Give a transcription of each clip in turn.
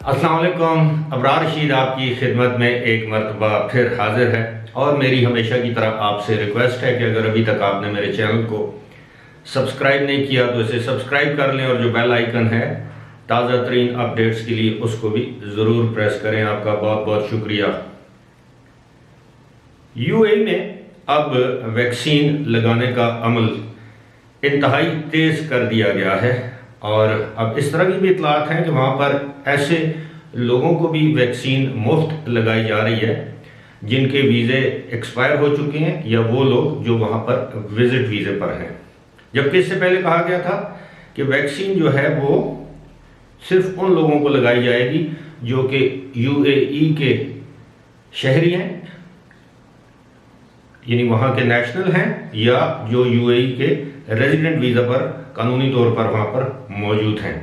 अस्सलाम वालेकुम। अबरार रशीद आपकी खिदमत में एक मरतबा फिर हाजिर है और मेरी हमेशा की तरह आपसे रिक्वेस्ट है कि अगर अभी तक आपने मेरे चैनल को सब्सक्राइब नहीं किया तो इसे सब्सक्राइब कर लें और जो बेल आइकन है ताज़ा तरीन अपडेट्स के लिए उसको भी ज़रूर प्रेस करें। आपका बहुत बहुत शुक्रिया। यूएई में अब वैक्सीन लगाने का अमल इंतहाई तेज़ कर दिया गया है और अब इस तरह की भी इतलात हैं कि वहाँ पर ऐसे लोगों को भी वैक्सीन मुफ्त लगाई जा रही है जिनके वीज़े एक्सपायर हो चुके हैं या वो लोग जो वहाँ पर विजिट वीज़े पर हैं। जबकि इससे पहले कहा गया था कि वैक्सीन जो है वो सिर्फ उन लोगों को लगाई जाएगी जो कि यूएई के शहरी हैं, यानी वहाँ के नेशनल हैं या जो यूएई के रेजिडेंट वीज़ा पर कानूनी तौर पर वहाँ पर मौजूद हैं।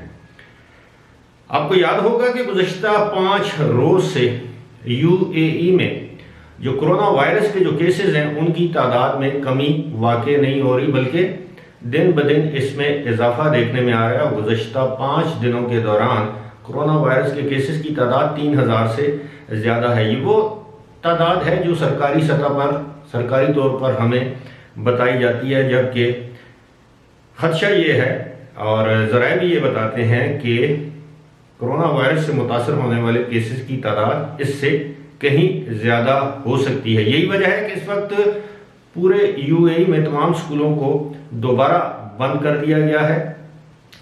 आपको याद होगा कि गुज़श्ता 5 रोज़ से यूएई में जो कोरोना वायरस के जो केसेस हैं उनकी तादाद में कमी वाक़ई नहीं हो रही बल्कि दिन ब दिन इसमें इजाफा देखने में आ रहा है। गुज़श्ता 5 दिनों के दौरान कोरोना वायरस के केसेस की तादाद 3000 से ज़्यादा है। ये वो तादाद है जो सरकारी सतह पर सरकारी तौर पर हमें बताई जाती है, जबकि खदशा ये है और ज़राए भी ये बताते हैं कि कोरोना वायरस से मुतासर होने वाले केसेस की तादाद इससे कहीं ज़्यादा हो सकती है। यही वजह है कि इस वक्त पूरे यूएई में तमाम स्कूलों को दोबारा बंद कर दिया गया है,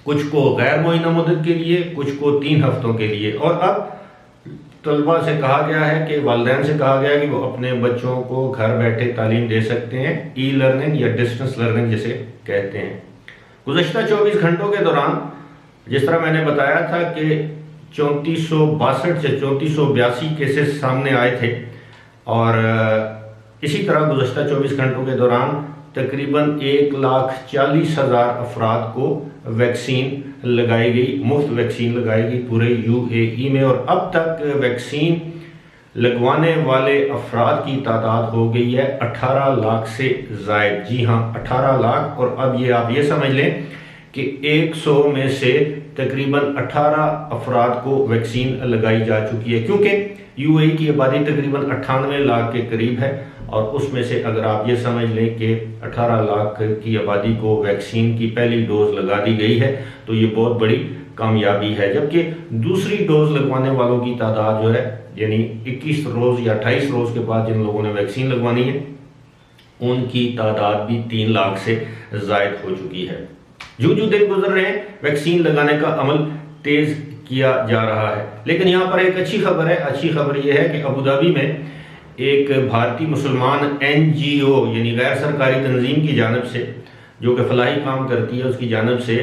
कुछ को गैर मुअय्यना मुद्दत के लिए, कुछ को 3 हफ्तों के लिए। और अब तलबा से कहा गया है कि वालिदैन से कहा गया है कि वो अपने बच्चों को घर बैठे तालीम दे सकते हैं, ई लर्निंग या डिस्टेंस लर्निंग जिसे कहते हैं। गुज़श्ता 24 घंटों के दौरान जिस तरह मैंने बताया था कि 3462 से 3482 केसेस सामने आए थे और इसी तरह गुज़श्ता 24 घंटों के दौरान तकरीबन 1,40,000 अफराद को वैक्सीन लगाई गई, मुफ्त वैक्सीन लगाई गई पूरे यूएई में। और अब तक वैक्सीन लगवाने वाले अफराद की तादाद हो गई है 18 लाख से ज़ायद। जी हाँ, 18 लाख। और अब ये आप ये समझ लें कि 100 में से तकरीबन 18 अफराद को वैक्सीन लगाई जा चुकी है, क्योंकि यूएई की आबादी तकरीबन 98 लाख के करीब है और उसमें से अगर आप ये समझ लें कि 18 लाख की आबादी को वैक्सीन की पहली डोज लगा दी गई है तो ये बहुत बड़ी कामयाबी है। जबकि दूसरी डोज लगवाने वालों की तादाद जो है यानी 21 रोज़ या 28 रोज़ के बाद जिन लोगों ने वैक्सीन लगवानी है उनकी तादाद भी 3 लाख से ज़ायद हो चुकी है। जो दिन गुजर रहे हैं वैक्सीन लगाने का अमल तेज़ किया जा रहा है। लेकिन यहाँ पर एक अच्छी खबर है। अच्छी खबर यह है कि अबू धाबी में एक भारतीय मुसलमान एनजीओ यानी गैर सरकारी तंजीम की जानिब से जो कि फलाही काम करती है उसकी जानिब से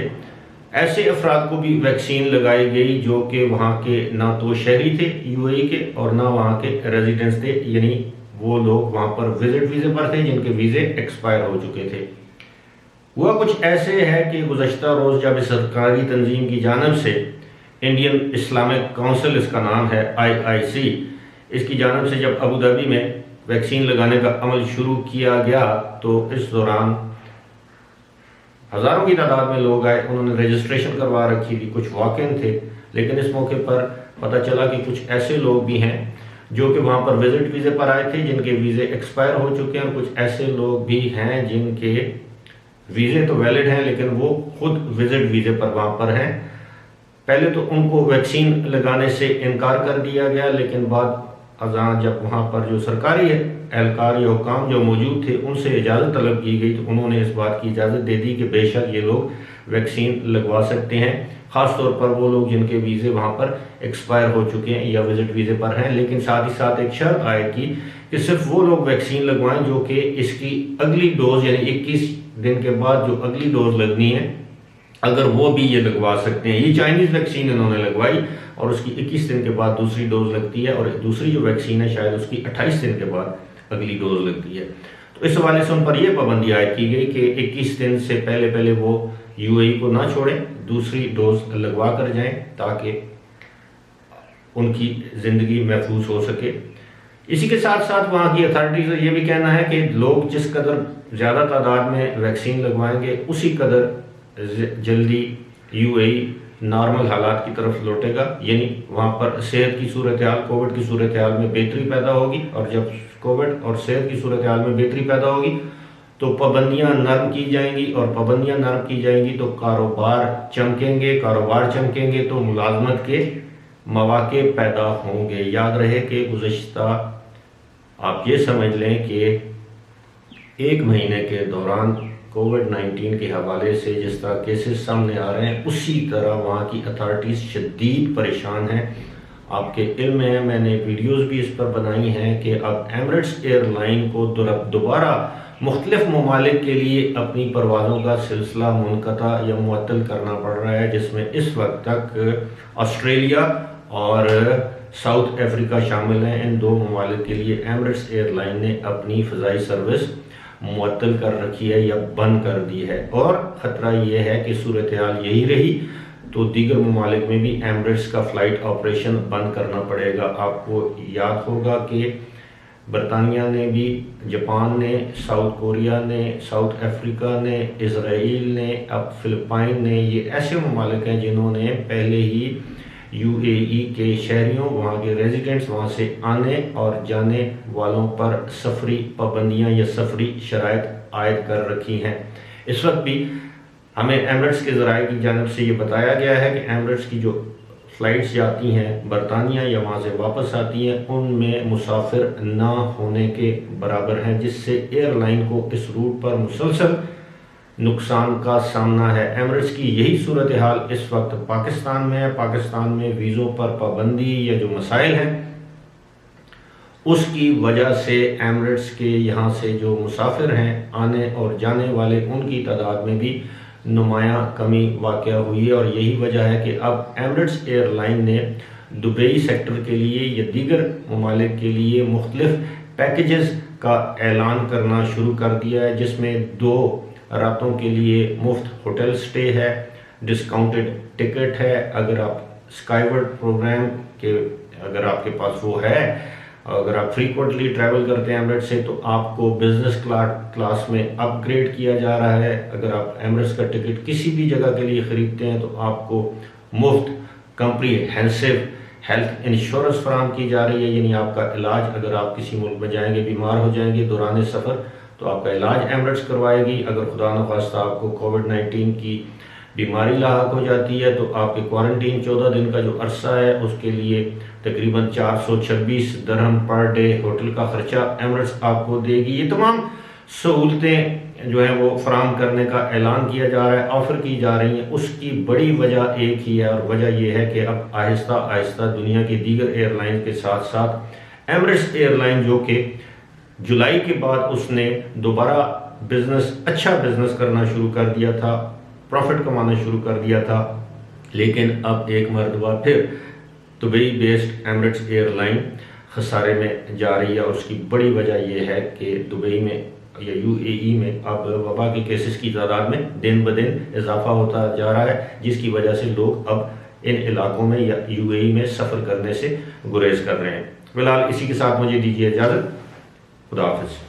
ऐसे अफराद को भी वैक्सीन लगाई गई जो कि वहाँ के ना तो शहरी थे यूएई के और ना वहाँ के रेजिडेंट्स थे, यानी वो लोग वहाँ पर विजिट वीज़े पर थे जिनके वीज़े एक्सपायर हो चुके थे। हुआ कुछ ऐसे है कि गुज़श्ता रोज़ जब सरकारी तंजीम की जानिब से इंडियन इस्लामिक काउंसिल, इसका नाम है IIC, इसकी जानिब से जब अबू धाबी में वैक्सीन लगाने का अमल शुरू किया गया तो इस दौरान हज़ारों की तादाद में लोग आए, उन्होंने रजिस्ट्रेशन करवा रखी थी, कुछ वॉक-इन थे। लेकिन इस मौके पर पता चला कि कुछ ऐसे लोग भी हैं जो कि वहाँ पर विजिट वीज़े पर आए थे जिनके वीज़े एक्सपायर हो चुके हैं और कुछ ऐसे लोग भी हैं जिनके वीज़े तो वैलिड हैं लेकिन वो खुद विजिट वीज़े पर वहाँ पर हैं। पहले तो उनको वैक्सीन लगाने से इनकार कर दिया गया, लेकिन बाद अज़ां जब वहाँ पर जो सरकारी एहलकार या हुकाम जो मौजूद थे उनसे इजाज़त तलब की गई तो उन्होंने इस बात की इजाज़त दे दी कि बेशक ये लोग वैक्सीन लगवा सकते हैं, ख़ास तौर पर वो लोग जिनके वीज़े वहाँ पर एक्सपायर हो चुके हैं या विजिट वीज़े पर हैं। लेकिन साथ ही साथ एक शर्त आयद की कि सिर्फ वो लोग वैक्सीन लगवाएं जो कि इसकी अगली डोज यानी 21 दिन के बाद जो अगली डोज लगनी है अगर वो भी ये लगवा सकते हैं। ये चाइनीज़ वैक्सीन इन्होंने लगवाई और उसकी 21 दिन के बाद दूसरी डोज लगती है और दूसरी जो वैक्सीन है शायद उसकी 28 दिन के बाद अगली डोज लगती है। तो इस हवाले से उन पर यह पाबंदी आयद की गई कि 21 दिन से पहले वो यूएई को ना छोड़ें, दूसरी डोज लगवा कर जाएं ताकि उनकी ज़िंदगी महफूज हो सके। इसी के साथ साथ वहाँ की अथॉरिटीज़ का ये भी कहना है कि लोग जिस कदर ज़्यादा तादाद में वैक्सीन लगवाएंगे उसी कदर जल्दी यूएई नॉर्मल हालात की तरफ लौटेगा, यानी वहाँ पर सेहत की सूरत हाल, कोविड की सूरत हाल में बेहतरी पैदा होगी। और जब कोविड और सेहत की सूरत हाल में बेहतरी पैदा होगी तो पाबंदियाँ नरम की जाएंगी, और पाबंदियाँ नरम की जाएंगी तो कारोबार चमकेंगे, कारोबार चमकेंगे तो मुलाजमत के मौके पैदा होंगे। याद रहे कि गुज़श्ता आप ये समझ लें कि एक महीने के दौरान कोविड-19 के हवाले से जिस तरह केसेस सामने आ रहे हैं, उसी तरह वहाँ की अथॉरिटीज़ शदीद परेशान हैं। आपके इल्म में है, मैंने वीडियोस भी इस पर बनाई हैं कि अब एमिरेट्स एयरलाइन को दोबारा मुख्तलिफ ममालिक के लिए अपनी परवाज़ों का सिलसिला मुनक़ता या मुअत्तल करना पड़ रहा है, जिसमें इस वक्त तक ऑस्ट्रेलिया और साउथ अफ्रीका शामिल हैं। इन दो ममालिक के लिए एमिरेट्स एयरलाइन ने अपनी फ़ज़ाई सर्विस मुअत्तल कर रखी है या बंद कर दी है, और ख़तरा ये है कि सूरत हाल यही रही तो दीगर ममालिक में भी एमिरेट्स का फ़्लाइट ऑपरेशन बंद करना पड़ेगा। आपको याद होगा कि बरतानिया ने भी, जापान ने, साउथ कोरिया ने, साउथ अफ्रीका ने, इसराइल ने, अब फ़िलिपाइन ने, ये ऐसे ममालिक हैं जिन्होंने पहले ही यूएई के शहरियों, वहाँ के रेजिडेंट्स, वहाँ से आने और जाने वालों पर सफरी पाबंदियाँ या सफरी शराइत आयद कर रखी हैं। इस वक्त भी हमें एमिरेट्स के ज़राए की जानिब से ये बताया गया है कि एमिरेट्स की जो फ़्लाइट्स जाती हैं बरतानिया या वहाँ से वापस आती हैं, उनमें मुसाफिर ना होने के बराबर हैं, जिससे एयरलाइन को इस रूट पर मुसलसल नुकसान का सामना है। एमिरेट्स की यही सूरत हाल इस वक्त पाकिस्तान में है। पाकिस्तान में वीज़ों पर पाबंदी या जो मसाइल हैं उसकी वजह से एमिरेट्स के यहाँ से जो मुसाफिर हैं आने और जाने वाले, उनकी तादाद में भी नुमायाँ कमी वाक़या हुई है। और यही वजह है कि अब एमिरेट्स एयरलाइन ने दुबई सेक्टर के लिए या दीगर ममालिक के लिए मुख्तलिफ पैकेजेस का ऐलान करना शुरू कर दिया है, जिसमें 2 रातों के लिए मुफ्त होटल स्टे है, डिस्काउंटेड टिकट है। अगर आप स्काईवर्ड प्रोग्राम के, अगर आपके पास वो है, अगर आप फ्रीक्वेंटली ट्रैवल करते हैं एमिरेट्स से, तो आपको बिजनेस क्लास में अपग्रेड किया जा रहा है। अगर आप एमिरेट्स का टिकट किसी भी जगह के लिए ख़रीदते हैं तो आपको मुफ्त कम्प्रीहेंसिव हेल्थ इंश्योरेंस फराहम की जा रही है, यानी आपका इलाज, अगर आप किसी मुल्क में जाएंगे, बीमार हो जाएंगे दौरान सफ़र, तो आपका इलाज एमिरेट्स करवाएगी। अगर खुदा न खास्ता आपको कोविड-19 की बीमारी लाहक हो जाती है तो आपके क्वारंटीन 14 दिन का जो अरसा है उसके लिए तकरीबन 426 दरहम पर डे होटल का ख़र्चा एमिरेट्स आपको देगी। ये तमाम सहूलतें जो हैं वो फराहम करने का ऐलान किया जा रहा है, ऑफ़र की जा रही हैं। उसकी बड़ी वजह एक ही है, और वजह यह है कि अब आहिस्ता आहिस्ता दुनिया की दीगर एयरलाइन के साथ साथ एमिरेट्स एयरलाइन, जो कि जुलाई के बाद उसने दोबारा अच्छा बिजनेस करना शुरू कर दिया था, प्रॉफिट कमाना शुरू कर दिया था, लेकिन अब एक मरतबा फिर दुबई बेस्ड एमिरेट्स एयरलाइन खसारे में जा रही है। और उसकी बड़ी वजह यह है कि दुबई में या यूएई में अब वबा के केसेस की तादाद में दिन ब दिन इजाफा होता जा रहा है, जिसकी वजह से लोग अब इन इलाकों में या यूएई में सफ़र करने से गुरेज कर रहे हैं। फिलहाल इसी के साथ मुझे दीजिए इजाज़त। खुदा हाफिज़।